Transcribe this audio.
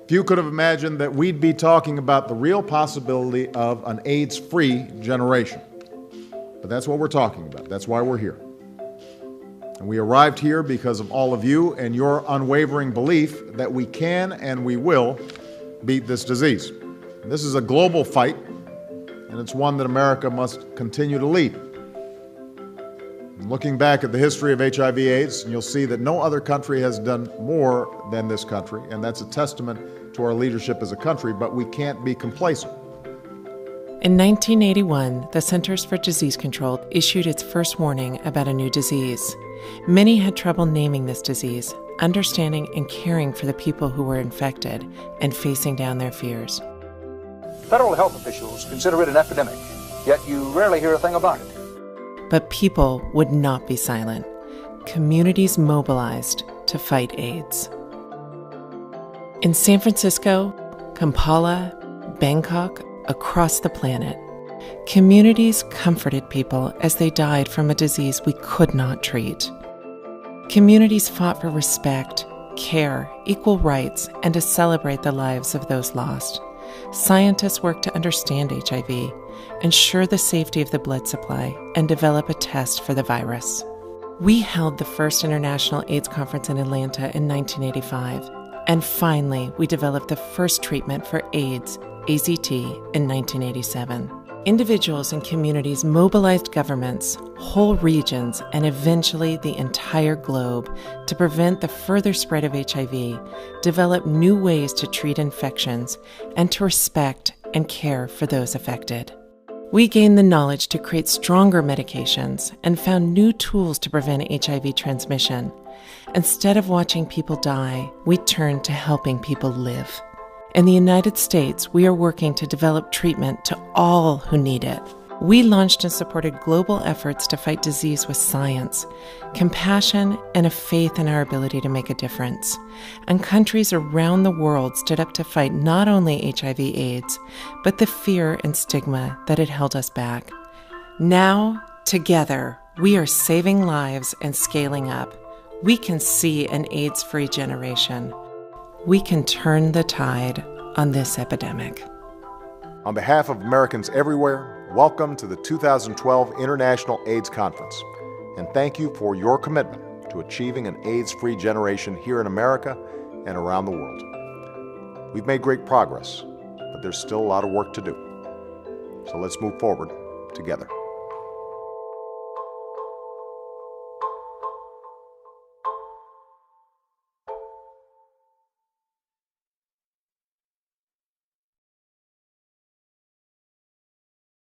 Few could have imagined that we'd be talking about the real possibility of an AIDS-free generation. But that's what we're talking about. That's why we're here. And we arrived here because of all of you and your unwavering belief that we can and we will beat this disease. And this is a global fight, and it's one that America must continue to lead. And looking back at the history of HIV/AIDS, you'll see that no other country has done more than this country, and that's a testament to our leadership as a country, but we can't be complacent. In 1981, the Centers for Disease Control issued its first warning about a new disease. Many had trouble naming this disease, understanding and caring for the people who were infected, and facing down their fears. Federal health officials consider it an epidemic, yet you rarely hear a thing about it. But people would not be silent. Communities mobilized to fight AIDS. In San Francisco, Kampala, Bangkok, across the planet, communities comforted people as they died from a disease we could not treat. Communities fought for respect, care, equal rights, and to celebrate the lives of those lost. Scientists worked to understand HIV, ensure the safety of the blood supply, and develop a test for the virus. We held the first International AIDS Conference in Atlanta in 1985, and finally, we developed the first treatment for AIDS, AZT, in 1987. Individuals and communities mobilized governments, whole regions, and eventually the entire globe to prevent the further spread of HIV, develop new ways to treat infections, and to respect and care for those affected. We gained the knowledge to create stronger medications and found new tools to prevent HIV transmission. Instead of watching people die, we turned to helping people live. In the United States, we are working to develop treatment to all who need it. We launched and supported global efforts to fight disease with science, compassion, and a faith in our ability to make a difference. And countries around the world stood up to fight not only HIV/AIDS, but the fear and stigma that had held us back. Now, together, we are saving lives and scaling up. We can see an AIDS-free generation. We can turn the tide on this epidemic. On behalf of Americans everywhere, welcome to the 2012 International AIDS Conference, and thank you for your commitment to achieving an AIDS-free generation here in America and around the world. We've made great progress, but there's still a lot of work to do. So let's move forward together.